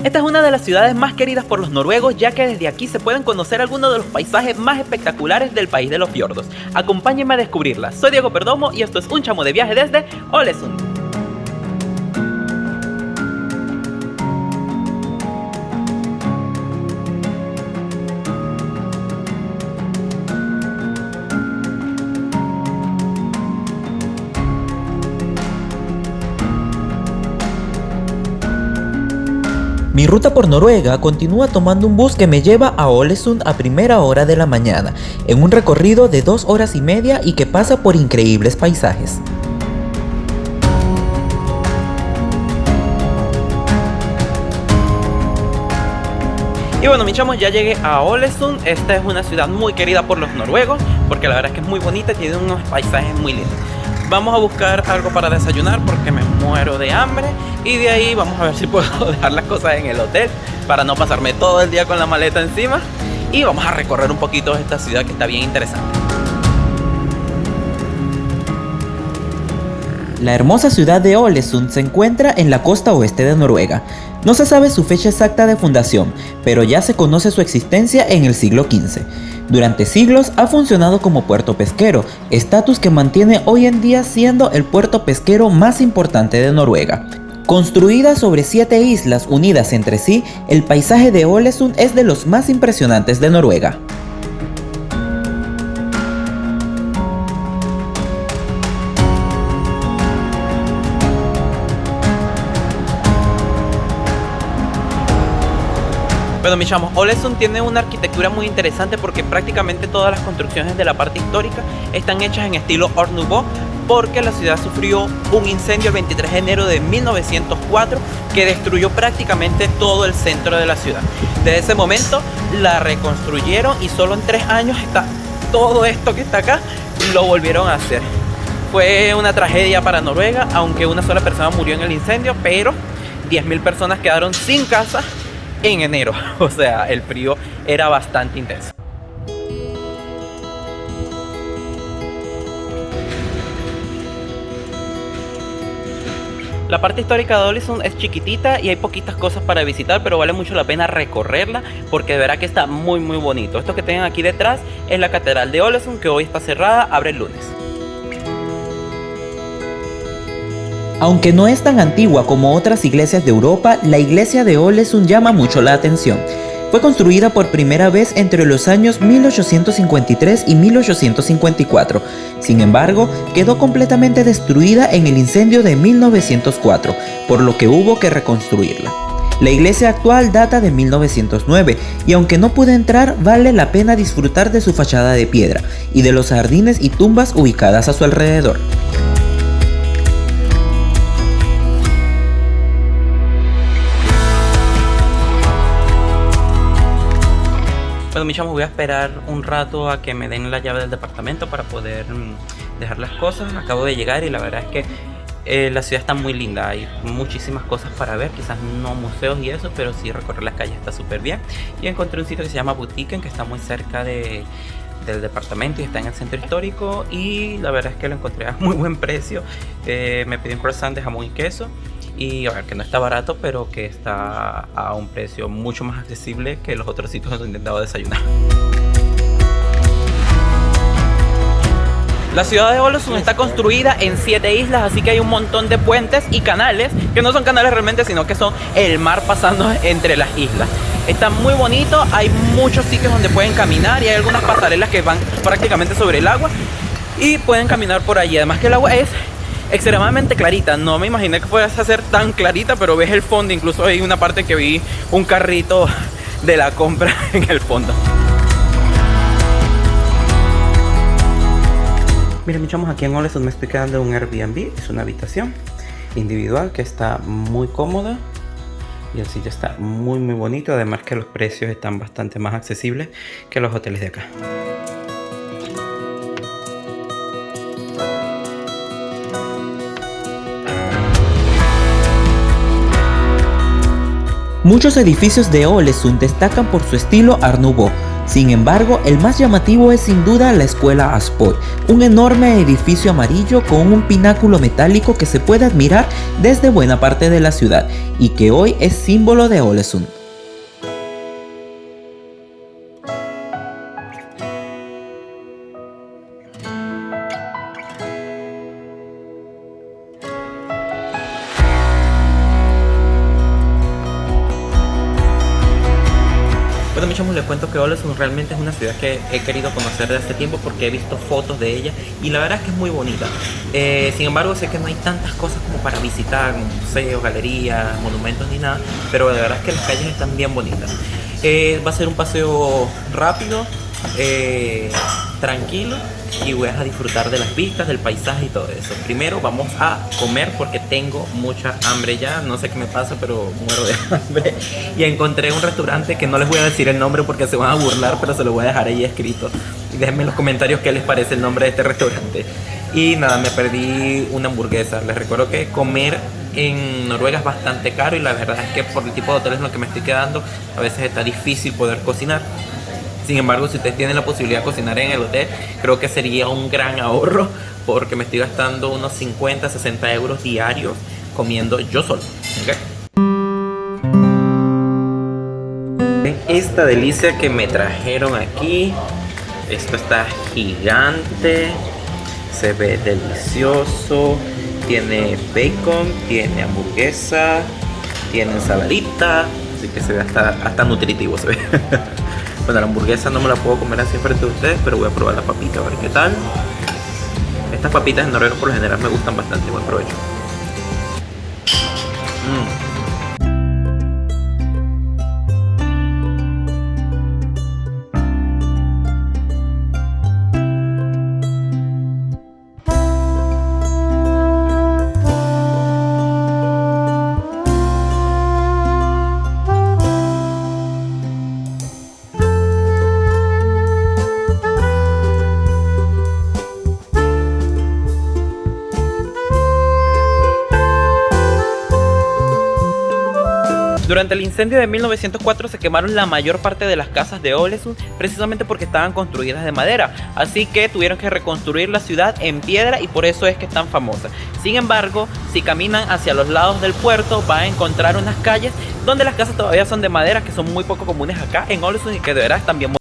Esta es una de las ciudades más queridas por los noruegos, ya que desde aquí se pueden conocer algunos de los paisajes más espectaculares del país de los fiordos. Acompáñenme a descubrirla. Soy Diego Perdomo y esto es un chamo de viaje desde Ålesund. Mi ruta por Noruega continúa tomando un bus que me lleva a Ålesund a primera hora de la mañana, en un recorrido de 2 horas y media y que pasa por increíbles paisajes. Y bueno, mis chamos, ya llegué a Ålesund. Esta es una ciudad muy querida por los noruegos, porque la verdad es que es muy bonita y tiene unos paisajes muy lindos. Vamos a buscar algo para desayunar porque me muero de hambre. Y de ahí vamos a ver si puedo dejar las cosas en el hotel para no pasarme todo el día con la maleta encima. Y vamos a recorrer un poquito esta ciudad que está bien interesante. La hermosa ciudad de Ålesund se encuentra en la costa oeste de Noruega. No se sabe su fecha exacta de fundación, pero ya se conoce su existencia en el siglo XV. Durante siglos ha funcionado como puerto pesquero, estatus que mantiene hoy en día siendo el puerto pesquero más importante de Noruega. Construida sobre 7 islas unidas entre sí, el paisaje de Ålesund es de los más impresionantes de Noruega. Bueno, mis chamos, Ålesund tiene una arquitectura muy interesante porque prácticamente todas las construcciones de la parte histórica están hechas en estilo Art Nouveau, porque la ciudad sufrió un incendio el 23 de enero de 1904 que destruyó prácticamente todo el centro de la ciudad. Desde ese momento la reconstruyeron y solo en 3 años está todo esto que está acá lo volvieron a hacer. Fue una tragedia para Noruega, aunque una sola persona murió en el incendio, pero 10.000 personas quedaron sin casa en enero. O sea, el frío era bastante intenso. La parte histórica de Ålesund es chiquitita y hay poquitas cosas para visitar, pero vale mucho la pena recorrerla porque de verdad que está muy bonito. Esto que tienen aquí detrás es la catedral de Ålesund, que hoy está cerrada, abre el lunes. Aunque no es tan antigua como otras iglesias de Europa, la iglesia de Ålesund llama mucho la atención. Fue construida por primera vez entre los años 1853 y 1854. Sin embargo, quedó completamente destruida en el incendio de 1904, por lo que hubo que reconstruirla. La iglesia actual data de 1909 y aunque no pude entrar, vale la pena disfrutar de su fachada de piedra y de los jardines y tumbas ubicadas a su alrededor. Bueno, mis chamos, voy a esperar un rato a que me den la llave del departamento para poder dejar las cosas. Acabo de llegar y la verdad es que la ciudad está muy linda. Hay muchísimas cosas para ver, quizás no museos y eso, pero sí recorrer las calles está súper bien. Y encontré un sitio que se llama Butiken, que está muy cerca del departamento y está en el centro histórico. Y la verdad es que lo encontré a muy buen precio. Me pedí un croissant de jamón y queso. Y a ver, que no está barato, pero que está a un precio mucho más accesible que los otros sitios donde he intentado desayunar. La ciudad de Ålesund está construida en 7 islas, así que hay un montón de puentes y canales, que no son canales realmente, sino que son el mar pasando entre las islas. Está muy bonito, hay muchos sitios donde pueden caminar y hay algunas pasarelas que van prácticamente sobre el agua y pueden caminar por allí. Además que el agua es extremadamente clarita, no me imaginé que fuese a ser tan clarita, pero ves el fondo, incluso hay una parte que vi un carrito de la compra en el fondo. Miren, mis chamos, aquí en Ålesund me estoy quedando en un Airbnb, es una habitación individual que está muy cómoda y el sitio está muy bonito, además que los precios están bastante más accesibles que los hoteles de acá. Muchos edificios de Ålesund destacan por su estilo Art Nouveau. Sin embargo, el más llamativo es sin duda la Escuela Aspoy, un enorme edificio amarillo con un pináculo metálico que se puede admirar desde buena parte de la ciudad y que hoy es símbolo de Ålesund. Bueno, mis chamos, les cuento que Ålesund realmente es una ciudad que he querido conocer desde hace tiempo porque he visto fotos de ella y la verdad es que es muy bonita. Sin embargo, sé que no hay tantas cosas como para visitar, museos, galerías, monumentos ni nada, pero la verdad es que las calles están bien bonitas. Va a ser un paseo rápido, tranquilo, y voy a disfrutar de las vistas, del paisaje y todo eso. Primero vamos a comer porque tengo mucha hambre ya, no sé qué me pasa, pero muero de hambre. Y encontré un restaurante que no les voy a decir el nombre porque se van a burlar, pero se lo voy a dejar ahí escrito. Y déjenme en los comentarios qué les parece el nombre de este restaurante. Y nada, me perdí una hamburguesa. Les recuerdo que comer en Noruega es bastante caro y la verdad es que por el tipo de hoteles en los que me estoy quedando, a veces está difícil poder cocinar. Sin embargo, si ustedes tienen la posibilidad de cocinar en el hotel, creo que sería un gran ahorro porque me estoy gastando unos 50, 60 euros diarios comiendo yo solo. ¿Okay? Esta delicia que me trajeron aquí, esto está gigante, se ve delicioso, tiene bacon, tiene hamburguesa, tiene ensaladita, así que se ve hasta nutritivo se ve. Bueno, la hamburguesa no me la puedo comer así frente a ustedes, pero voy a probar la papita a ver qué tal. Estas papitas en Noruega por lo general me gustan bastante. Buen provecho. Durante el incendio de 1904 se quemaron la mayor parte de las casas de Ålesund precisamente porque estaban construidas de madera, así que tuvieron que reconstruir la ciudad en piedra y por eso es que es tan famosa. Sin embargo, si caminan hacia los lados del puerto van a encontrar unas calles donde las casas todavía son de madera, que son muy poco comunes acá en Ålesund y que de verdad están bien bonitas.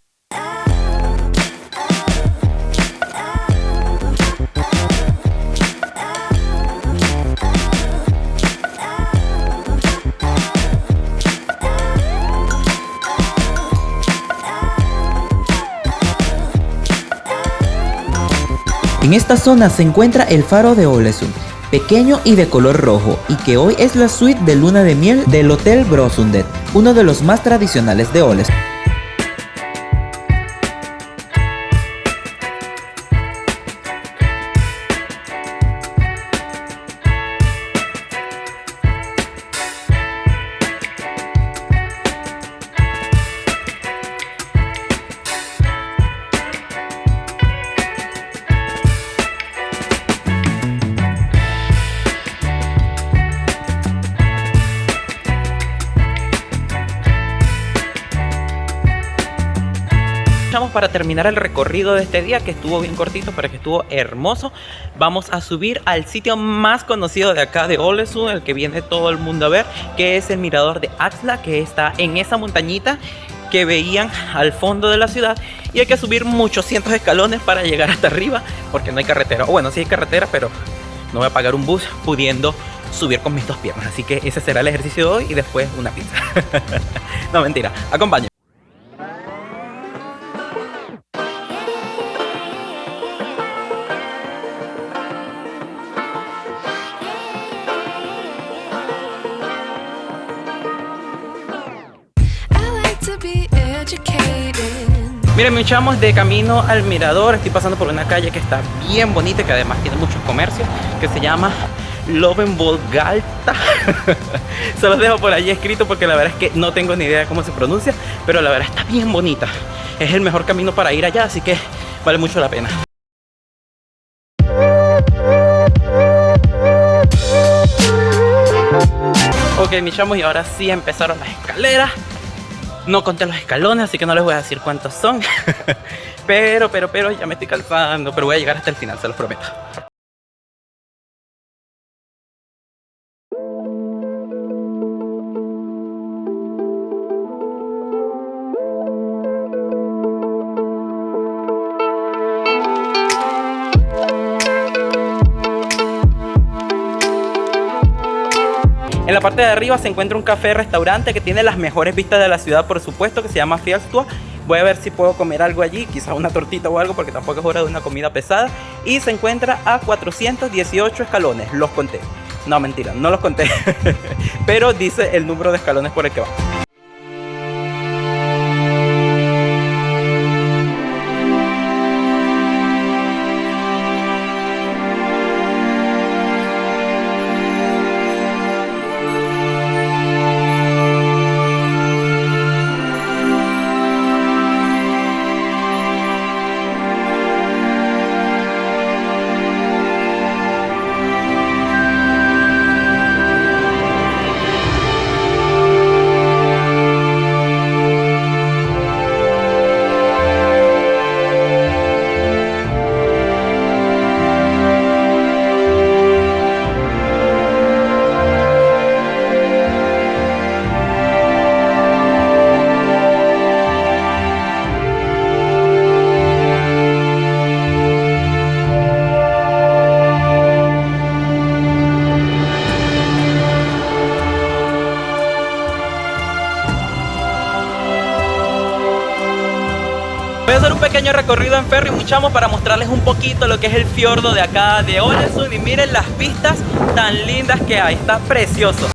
En esta zona se encuentra el faro de Ålesund, pequeño y de color rojo, y que hoy es la suite de luna de miel del Hotel Brosundet, uno de los más tradicionales de Ålesund. Para terminar el recorrido de este día, que estuvo bien cortito pero que estuvo hermoso, vamos a subir al sitio más conocido de acá de Ålesund, el que viene todo el mundo a ver, que es el mirador de Axla, que está en esa montañita que veían al fondo de la ciudad, y hay que subir muchos cientos de escalones para llegar hasta arriba porque no hay carretera, o bueno, sí hay carretera, pero no voy a pagar un bus pudiendo subir con mis dos piernas, así que ese será el ejercicio de hoy y después una pizza. No, mentira, acompáñenme. Miren, mis chamos, de camino al mirador estoy pasando por una calle que está bien bonita, que además tiene muchos comercios, que se llama Lövenvollgata. Se los dejo por allí escrito porque la verdad es que no tengo ni idea de cómo se pronuncia, pero la verdad está bien bonita. Es el mejor camino para ir allá, así que vale mucho la pena. Ok, mis chamos, y ahora sí empezaron las escaleras. No conté los escalones, así que no les voy a decir cuántos son. pero ya me estoy cansando, pero voy a llegar hasta el final, se los prometo. En la parte de arriba se encuentra un café-restaurante que tiene las mejores vistas de la ciudad, por supuesto, que se llama Fiestua. Voy a ver si puedo comer algo allí, quizás una tortita o algo, porque tampoco es hora de una comida pesada. Y se encuentra a 418 escalones, los conté. No, mentira, no los conté, pero dice el número de escalones por el que va. Voy a hacer un pequeño recorrido en ferry, muy chamo, para mostrarles un poquito lo que es el fiordo de acá de Ålesund. Y miren las vistas tan lindas que hay, está precioso.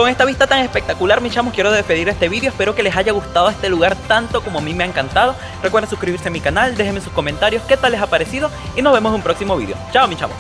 Con esta vista tan espectacular, mis chamos, quiero despedir este vídeo. Espero que les haya gustado este lugar tanto como a mí me ha encantado. Recuerden suscribirse a mi canal, déjenme sus comentarios qué tal les ha parecido y nos vemos en un próximo vídeo. Chao, mis chamos.